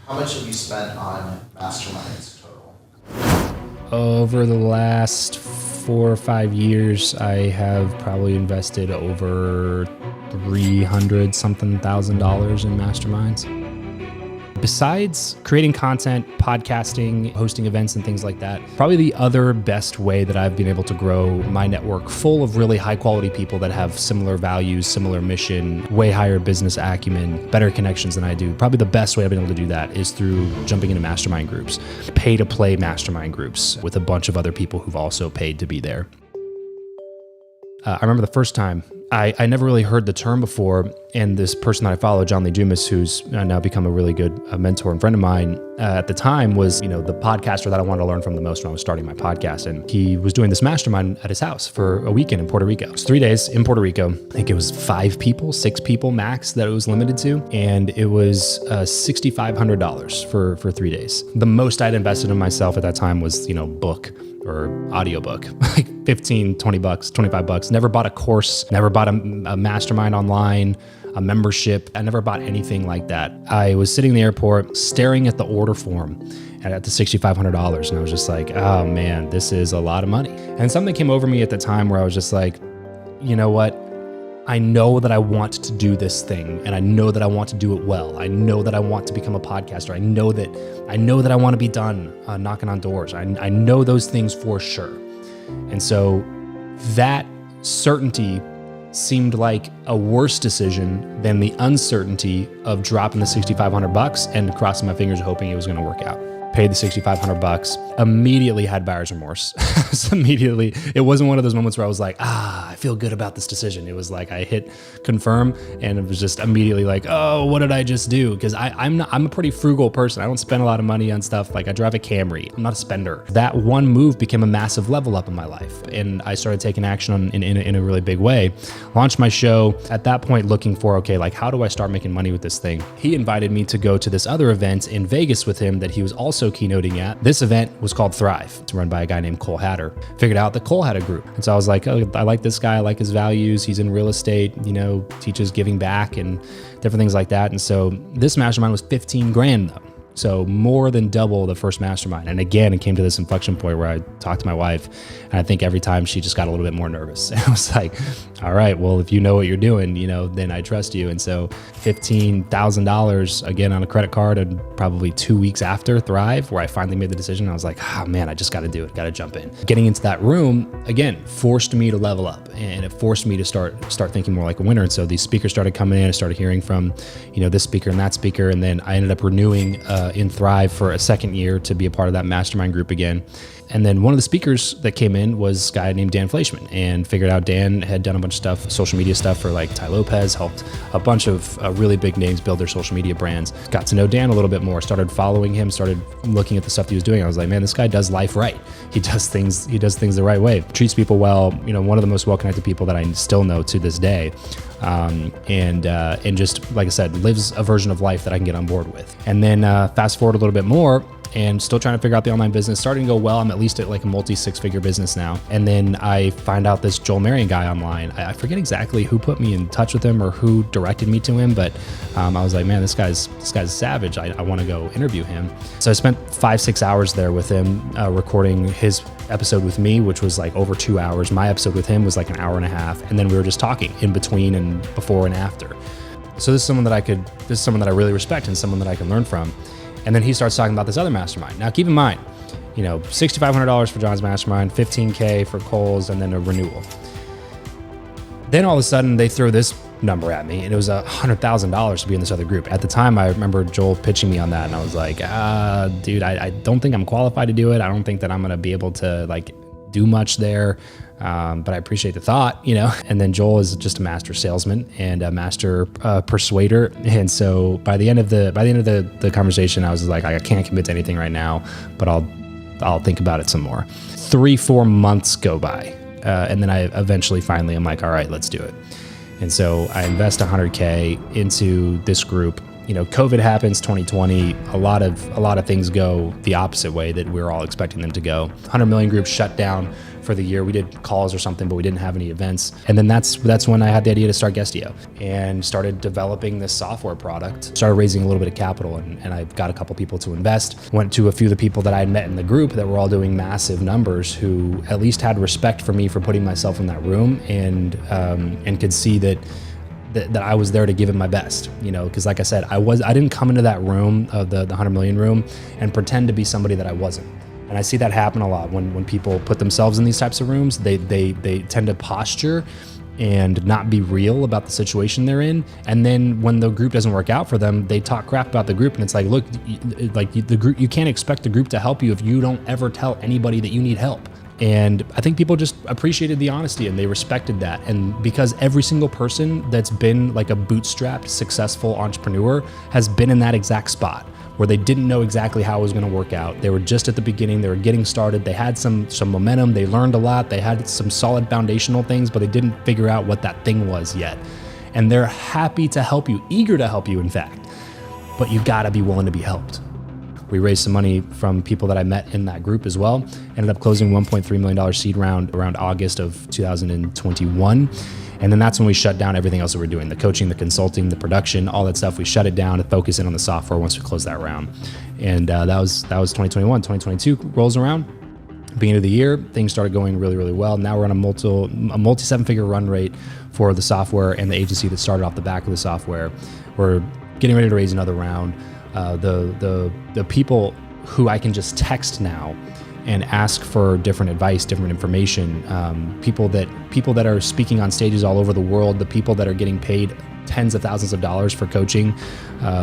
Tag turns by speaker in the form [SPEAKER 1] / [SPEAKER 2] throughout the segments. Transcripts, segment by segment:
[SPEAKER 1] How much have you spent on Masterminds total?
[SPEAKER 2] Over the last 4 or 5 years, I have probably invested over $300-something thousand in Masterminds. Besides creating content, podcasting, hosting events and things like that, probably the other best way that I've been able to grow my network full of really high quality people that have similar values, similar mission, way higher business acumen, better connections than I do. Probably the best way I've been able to do that is through jumping into mastermind groups, pay to play mastermind groups with a bunch of other people who've also paid to be there. I remember the first time, I never really heard the term before, and this person that I follow, John Lee Dumas, who's now become a really good mentor and friend of mine, at the time was, the podcaster that I wanted to learn from the most when I was starting my podcast. And he was doing this mastermind at his house for a weekend in Puerto Rico. It was 3 days in Puerto Rico. I think it was 6 people max that it was limited to. And it was $6,500 for 3 days. The most I'd invested in myself at that time was, book or audiobook, like 15, 20 bucks, 25 bucks. Never bought a course, never bought a mastermind online, a membership. I never bought anything like that. I was sitting in the airport staring at the order form and at the $6,500. And I was just like, oh man, this is a lot of money. And something came over me at the time where I was just like, you know what? I know that I want to do this thing, and I know that I want to do it well. I know that I want to become a podcaster. I know that I want to be done knocking on doors. I know those things for sure. And so that certainty seemed like a worse decision than the uncertainty of dropping the $6,500 and crossing my fingers hoping it was going to work out. Paid the $6,500, immediately had buyer's remorse. Immediately, it wasn't one of those moments where I was like, I feel good about this decision. It was like I hit confirm and it was just immediately like, oh, what did I just do? Because I'm a pretty frugal person. I don't spend a lot of money on stuff. Like I drive a Camry. I'm not a spender. That one move became a massive level up in my life. And I started taking action in a really big way. Launched my show at that point looking for, okay, like how do I start making money with this thing? He invited me to go to this other event in Vegas with him that he was also keynoting at. This event was called Thrive. It's run by a guy named Cole Hatter. Figured out that Cole had a group. And so I was like, oh, I like this guy. I like his values. He's in real estate, teaches giving back and different things like that. And so this mastermind was 15 grand though. So more than double the first mastermind. And again, it came to this inflection point where I talked to my wife, and I think every time she just got a little bit more nervous. And I was like, all right, well, if you know what you're doing, then I trust you. And so $15,000 again on a credit card, and probably 2 weeks after Thrive, where I finally made the decision, I was like, oh man, I just got to do it. Got to jump in. Getting into that room again forced me to level up, and it forced me to start thinking more like a winner. And so these speakers started coming in. I started hearing from, this speaker and that speaker. And then I ended up renewing in Thrive for a second year to be a part of that mastermind group again. And then one of the speakers that came in was a guy named Dan Fleischman, and figured out Dan had done a bunch of stuff, social media stuff for like Ty Lopez, helped a bunch of really big names build their social media brands. Got to know Dan a little bit more, started following him, started looking at the stuff he was doing. I was like, man, this guy does life right. He does things the right way, treats people well, one of the most well-connected people that I still know to this day. And just, like I said, lives a version of life that I can get on board with. And then fast forward a little bit more, and still trying to figure out the online business, starting to go well. I'm at least at like a multi-6-figure business now. And then I find out this Joel Marion guy online. I forget exactly who put me in touch with him or who directed me to him, but I was like, man, this guy's savage. I want to go interview him. So I spent 5-6 hours there with him, recording his episode with me, which was like over 2 hours. My episode with him was like an hour and a half. And then we were just talking in between and before and after. So this is someone that I really respect and someone that I can learn from. And then he starts talking about this other mastermind. Now, keep in mind, $6,500 for John's mastermind, $15K for Cole's, and then a renewal. Then all of a sudden, they throw this number at me, and it was $100,000 to be in this other group. At the time, I remember Joel pitching me on that, and I was like, dude, I don't think I'm qualified to do it. I don't think that I'm going to be able to do much there. But I appreciate the thought, and then Joel is just a master salesman and a master persuader. And so by the end of the conversation, I was like, I can't commit to anything right now, but I'll think about it some more. 3-4 months go by. And then I eventually finally, I'm like, all right, let's do it. And so I invest $100K into this group. COVID happens 2020. A lot of things go the opposite way that we were all expecting them to go. 100 Million Group shut down for the year. We did calls or something, but we didn't have any events. And then that's when I had the idea to start Guestio and started developing this software product. Started raising a little bit of capital, and I got a couple people to invest. Went to a few of the people that I had met in the group that were all doing massive numbers, who at least had respect for me for putting myself in that room, and could see that I was there to give it my best, because like I said, I didn't come into that room, the 100 million room, and pretend to be somebody that I wasn't. And I see that happen a lot when people put themselves in these types of rooms. They tend to posture and not be real about the situation they're in. And then when the group doesn't work out for them, they talk crap about the group. And it's like, look, the group, you can't expect the group to help you if you don't ever tell anybody that you need help. And I think people just appreciated the honesty and they respected that. And because every single person that's been like a bootstrapped, successful entrepreneur has been in that exact spot where they didn't know exactly how it was going to work out. They were just at the beginning. They were getting started. They had some momentum. They learned a lot. They had some solid foundational things, but they didn't figure out what that thing was yet. And they're happy to help you, eager to help you, in fact. But you got to be willing to be helped. We raised some money from people that I met in that group as well. Ended up closing $1.3 million seed round around August of 2021. And then that's when we shut down everything else that we're doing, the coaching, the consulting, the production, all that stuff. We shut it down to focus in on the software once we closed that round. And that was 2021. 2022 rolls around. Beginning of the year, things started going really, really well. Now we're on a multi seven-figure run rate for the software and the agency that started off the back of the software. We're getting ready to raise another round. The people who I can just text now and ask for different advice, different information, people that are speaking on stages all over the world, the people that are getting paid tens of thousands of dollars for coaching,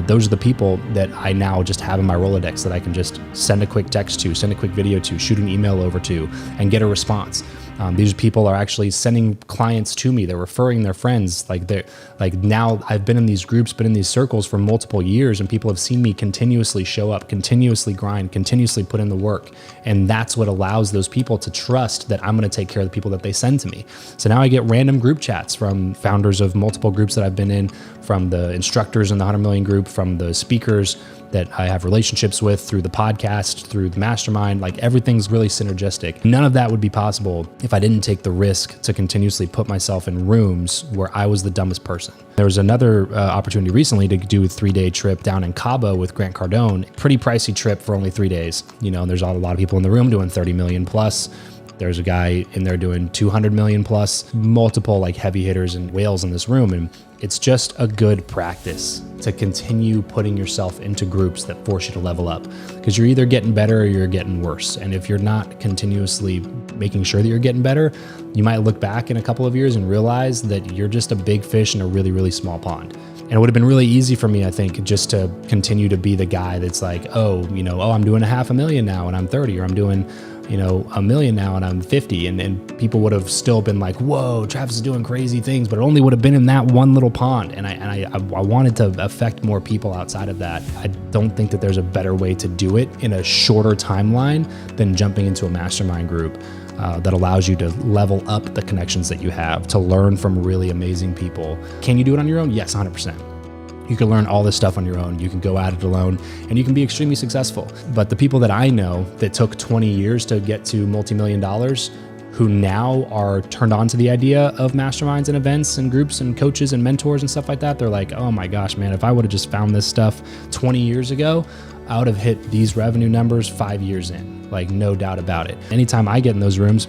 [SPEAKER 2] those are the people that I now just have in my Rolodex that I can just send a quick text to, send a quick video to, shoot an email over to, and get a response. These people are actually sending clients to me. They're referring their friends. Now I've been in these groups, been in these circles for multiple years, and people have seen me continuously show up, continuously grind, continuously put in the work. And that's what allows those people to trust that I'm going to take care of the people that they send to me. So now I get random group chats from founders of multiple groups that I've been in, from the instructors in the 100 Million Group, from the speakers that I have relationships with through the podcast, through the mastermind. Like, everything's really synergistic. None of that would be possible if I didn't take the risk to continuously put myself in rooms where I was the dumbest person. There was another opportunity recently to do a 3-day trip down in Cabo with Grant Cardone. Pretty pricey trip for only 3 days. There's a lot of people in the room doing 30 million plus. There's a guy in there doing 200 million plus, multiple heavy hitters and whales in this room. And it's just a good practice to continue putting yourself into groups that force you to level up, because you're either getting better or you're getting worse. And if you're not continuously making sure that you're getting better, you might look back in a couple of years and realize that you're just a big fish in a really, really small pond. And it would have been really easy for me, I think, just to continue to be the guy that's like, I'm doing $500,000 now and I'm 30, or I'm doing $1 million now and I'm 50. And people would have still been like, whoa, Travis is doing crazy things, but it only would have been in that one little pond. And I wanted to affect more people outside of that. I don't think that there's a better way to do it in a shorter timeline than jumping into a mastermind group that allows you to level up the connections that you have, to learn from really amazing people. Can you do it on your own? Yes, 100%. You can learn all this stuff on your own. You can go at it alone, and you can be extremely successful. But the people that I know that took 20 years to get to multi-million dollars, who now are turned on to the idea of masterminds and events and groups and coaches and mentors and stuff like that, they're like, oh my gosh, man, if I would have just found this stuff 20 years ago, I would have hit these revenue numbers 5 years in, no doubt about it. Anytime I get in those rooms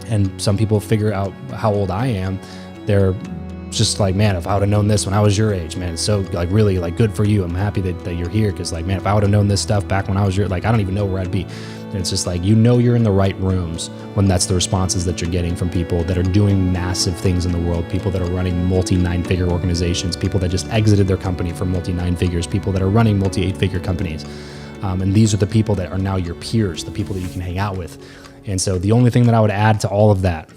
[SPEAKER 2] and some people figure out how old I am, they're just like, man, if I would have known this when I was your age, man, it's so really good for you. I'm happy that you're here, because man, if I would have known this stuff back when I was I don't even know where I'd be. And it's just you're in the right rooms when that's the responses that you're getting from people that are doing massive things in the world, people that are running multi-9-figure organizations, people that just exited their company for multi-9 figures, people that are running multi-8-figure companies. And these are the people that are now your peers, the people that you can hang out with. And so the only thing that I would add to all of that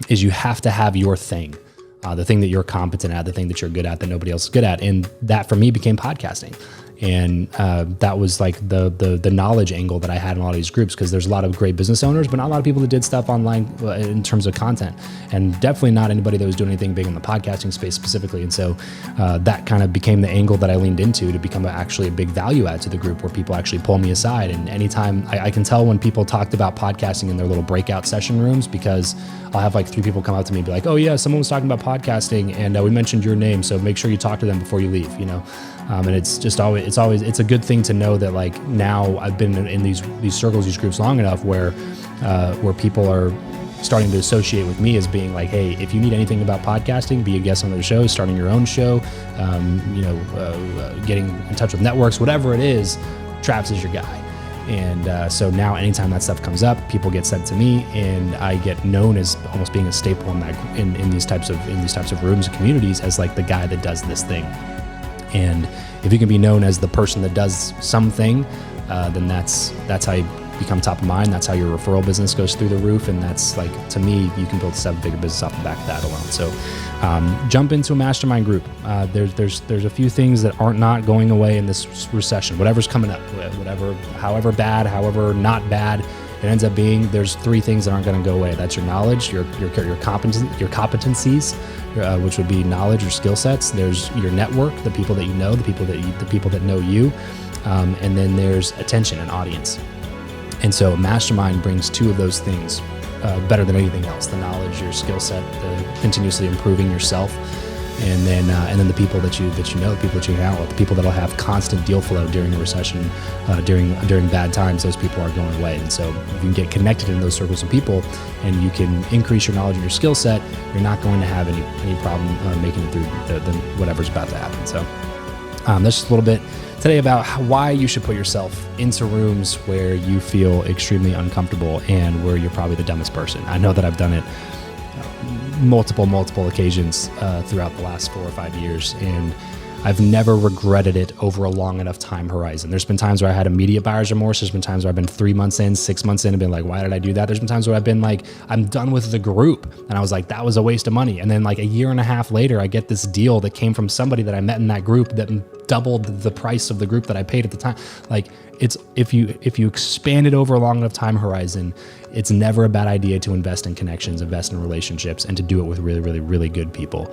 [SPEAKER 2] is you have to have your thing. The thing that you're competent at, the thing that you're good at, that nobody else is good at. And that for me became podcasting. And that was like the knowledge angle that I had in a lot of these groups, because there's a lot of great business owners, but not a lot of people that did stuff online in terms of content, and definitely not anybody that was doing anything big in the podcasting space specifically. And so that kind of became the angle that I leaned into to become actually a big value add to the group, where people actually pull me aside. And anytime I can tell when people talked about podcasting in their little breakout session rooms, because I'll have like 3 people come up to me and be like, oh yeah, someone was talking about podcasting and we mentioned your name, so make sure you talk to them before you leave, and it's just always, it's a good thing to know that like now I've been in these circles, these groups long enough where people are starting to associate with me as being like, hey, if you need anything about podcasting, be a guest on their show, starting your own show, getting in touch with networks, whatever it is, Travis is your guy. And so now anytime that stuff comes up, people get sent to me, and I get known as almost being a staple in these types of rooms and communities as like the guy that does this thing. And if you can be known as the person that does something, then that's how you become top of mind. That's how your referral business goes through the roof. And that's like, to me, you can build a 7-figure business off the back of that alone. So jump into a mastermind group. There's a few things that aren't not going away in this recession, whatever's coming up, however bad, however not bad it ends up being. There's 3 things that aren't going to go away. That's your knowledge, your competencies, which would be knowledge or skill sets. There's your network, the people that you know, the people that know you, and then there's attention and audience. And so a mastermind brings 2 of those things better than anything else: the knowledge, your skill set, the continuously improving yourself, and then the people that you know, the people that you hang out with, the people that'll have constant deal flow during a recession, during bad times. Those people are going away. And so if you can get connected in those circles of people, and you can increase your knowledge and your skill set, you're not going to have any problem making it through the whatever's about to happen. So that's just a little bit today about why you should put yourself into rooms where you feel extremely uncomfortable and where you're probably the dumbest person. I know that I've done it multiple occasions throughout the last 4 or 5 years, and I've never regretted it over a long enough time horizon. There's been times where I had immediate buyer's remorse. There's been times where I've been 3 months in, 6 months in, and been like, why did I do that? There's been times where I've been like, I'm done with the group, and I was like, that was a waste of money. And then like a year and a half later, I get this deal that came from somebody that I met in that group that doubled the price of the group that I paid at the time. Like, it's if you expand it over a long enough time horizon, it's never a bad idea to invest in connections, invest in relationships, and to do it with really, really, really good people.